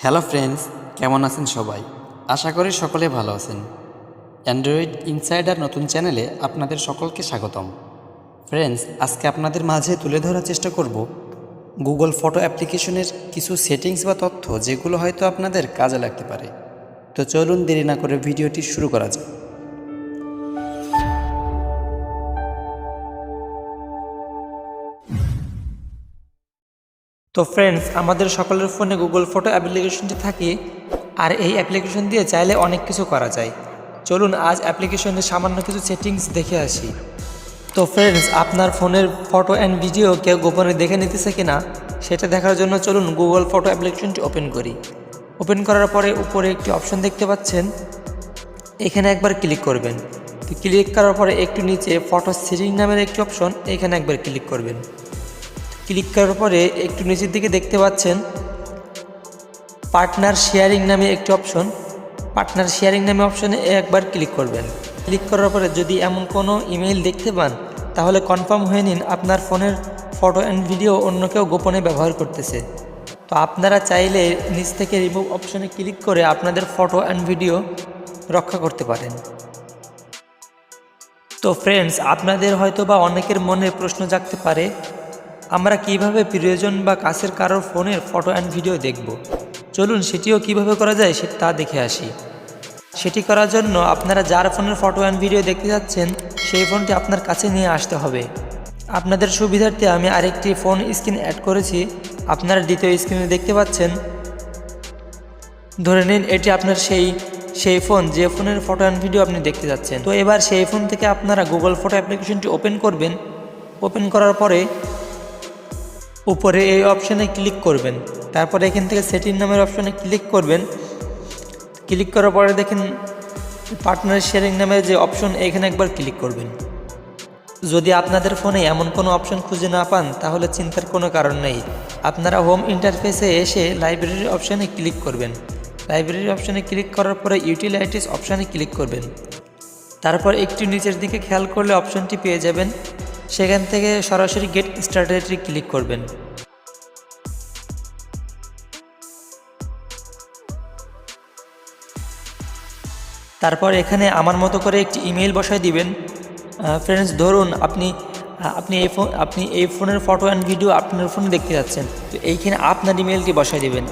Hello friends, কেমন আছেন সবাই? আশা করি সকলে ভালো আছেন। অ্যান্ড্রয়েড ইনসাইডার নতুন চ্যানেলে আপনাদের সকলকে স্বাগতম। ফ্রেন্ডস, আজকে আপনাদের মাঝে তুলে ধরার চেষ্টা করব গুগল ফটো অ্যাপ্লিকেশনের কিছু সেটিংস বা তথ্য যেগুলো হয়তো আপনাদের কাজে লাগতে পারে। তো চলুন দেরি না করে ভিডিওটি শুরু করা যাক। তো ফ্রেন্ডস, আমাদের সকলের ফোনে গুগল ফটো অ্যাপ্লিকেশনটি থাকে, আর এই অ্যাপ্লিকেশন দিয়ে চাইলে অনেক কিছু করা যায়। চলুন আজ অ্যাপ্লিকেশনের সামান্য কিছু সেটিংস দেখে আসি। তো ফ্রেন্ডস, আপনার ফোনের ফটো অ্যান্ড ভিডিও কেউ গোপনে দেখে নিতেছে কিনা সেটা দেখার জন্য চলুন গুগল ফটো অ্যাপ্লিকেশনটি ওপেন করি। ওপেন করার পরে উপরে একটি অপশন দেখতে পাচ্ছেন, এখানে একবার ক্লিক করবেন। তো ক্লিক করার পরে একটু নিচে ফটো সেটিং নামের একটি অপশন, এখানে একবার ক্লিক করবেন। ক্লিক করার পরে একটু নিচের দিকে দেখতে পাচ্ছেন পার্টনার শেয়ারিং নামে একটি অপশন। পার্টনার শেয়ারিং নামে অপশনে একবার ক্লিক করবেন। ক্লিক করার পরে যদি এমন কোনো ইমেইল দেখতে পান তাহলে কনফার্ম হয়ে নিন আপনার ফোনের ফটো অ্যান্ড ভিডিও অন্য কেউ গোপনে ব্যবহার করতেছে। তো আপনারা চাইলে নিচ থেকে রিমুভ অপশনে ক্লিক করে আপনাদের ফটো অ্যান্ড ভিডিও রক্ষা করতে পারেন। তো ফ্রেন্ডস, আপনাদের হয়তো বা অনেকের মনে প্রশ্ন জাগতে পারে, আমরা কিভাবে প্রিয়জন বা কাছের কারোর ফোনের ফটো অ্যান্ড ভিডিও দেখব। চলুন সেটিও কিভাবে করা যায় তা দেখে আসি। সেটি করার জন্য আপনারা যার ফোনের ফটো অ্যান্ড ভিডিও দেখতে যাচ্ছেন সেই ফোনটি আপনার কাছে নিয়ে আসতে হবে। আপনাদের সুবিধার্থে আমি আরেকটি ফোন স্ক্রিন অ্যাড করেছি, আপনারা দ্বিতীয় স্ক্রিনে দেখতে পাচ্ছেন। ধরে নিন এটি আপনার সেই ফোন যে ফোনের ফটো অ্যান্ড ভিডিও আপনি দেখতে যাচ্ছেন। তো এবার সেই ফোন থেকে আপনারা গুগল ফটো অ্যাপ্লিকেশনটি ওপেন করবেন। ওপেন করার পরে উপরে এই অপশানে ক্লিক করবেন। তারপরে এখান থেকে সেটিং নামের অপশানে ক্লিক করবেন। ক্লিক করার পরে দেখেন পার্টনার শেয়ারিং নামের যে অপশন, এখানে একবার ক্লিক করবেন। যদি আপনাদের ফোনে এমন কোনো অপশন খুঁজে না পান তাহলে চিন্তার কোনো কারণ নেই। আপনারা হোম ইন্টারফেসে এসে লাইব্রেরি অপশানে ক্লিক করবেন। লাইব্রেরি অপশানে ক্লিক করার পরে ইউটিলাইটিস অপশানে ক্লিক করবেন। তারপর একটু নিচের দিকে খেয়াল করলে অপশনটি পেয়ে যাবেন, সেখান থেকে সরাসরি গেট স্টার্টেডে ক্লিক করবেন। তারপর এখানে আমার মতো করে একটি ইমেল বসায় দিবেন। ফ্রেন্ডস, ধরুন আপনি এই ফোনের ফটো অ্যান্ড ভিডিও আপনার ফোনে দেখতে যাচ্ছেন, তো এইখানে আপনার ইমেলটি বসায় দেবেন।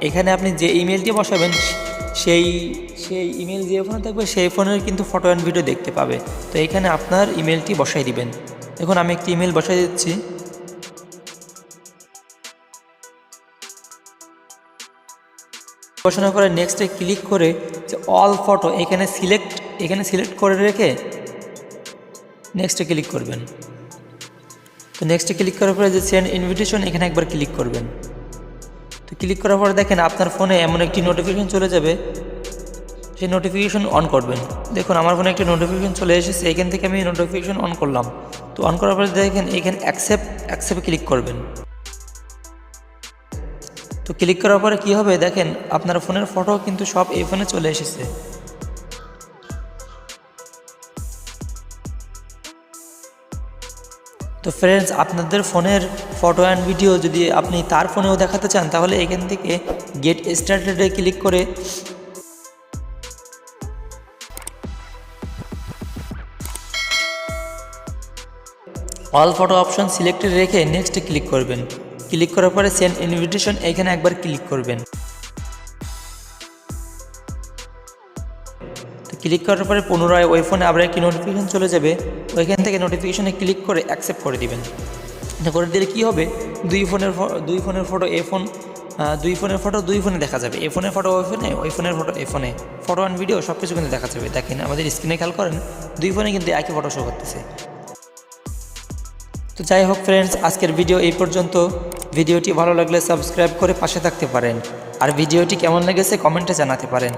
এখানে আপনি যে ইমেলটি বসাবেন সেই ইমেল যে ফোনে থাকবে সেই ফোনের কিন্তু ফটো অ্যান্ড ভিডিও দেখতে পাবে। তো এখানে আপনার ইমেলটি বসাই দিবেন। দেখুন আমি একটি ইমেল বসাই দিচ্ছি। বসানোর পরে নেক্সটে ক্লিক করে যে অল ফটো এখানে সিলেক্ট করে রেখে নেক্সটে ক্লিক করবেন। তো নেক্সটে ক্লিক করার পরে যে সেন্ড ইনভিটেশন এখানে একবার ক্লিক করবেন। তো ক্লিক করার পরে দেখেন আপনার ফোনে এমন একটি নোটিফিকেশন চলে যাবে, সেই নোটিফিকেশন অন করবেন। দেখুন আমার ফোনে একটি নোটিফিকেশন চলে এসেছে, এখান থেকে আমি নোটিফিকেশন অন করলাম। তো অন করার পরে দেখেন এখানে অ্যাকসেপ্টে ক্লিক করবেন। তো ক্লিক করার পরে কী হবে দেখেন আপনার ফোনের ফটো কিন্তু সব এই ফোনে চলে এসেছে। তো ফ্রেন্ডস, আপনাদের ফোনের ফটো অ্যান্ড ভিডিও যদি আপনি তার ফোনেও দেখাতে চান তাহলে এখান থেকে গেট স্টার্টেডে ক্লিক করে অল ফটো অপশন সিলেক্টেড রেখে নেক্সটে ক্লিক করবেন। ক্লিক করার পরে সেন্ড ইনভিটেশন এখানে একবার ক্লিক করবেন। তো ক্লিক করার পরে পুনরায় ওই ফোনে আবার একটি নোটিফিকেশন চলে যাবে, ওইখান থেকে নোটিফিকেশনে ক্লিক করে অ্যাকসেপ্ট করে দিবেন। এটা করে দিলে কী হবে, দুই ফোনের ফটো দুই ফোনে দেখা যাবে। এই ফোনের ফটো ওই ফোনে, ওই ফোনের ফটো এই ফোনে, ফটো অ্যান্ড ভিডিও সব কিছু কিন্তু দেখা যাবে। দেখেন আমাদের স্ক্রিনে খেয়াল করেন দুই ফোনে কিন্তু একই ফটো শো করতেছে। তো যাই হোক ফ্রেন্ডস, আজকের ভিডিও এই পর্যন্ত। ভিডিওটি ভালো লাগলে সাবস্ক্রাইব করে পাশে থাকতে পারেন, আর ভিডিওটি কেমন লেগেছে কমেন্টে জানাতে পারেন।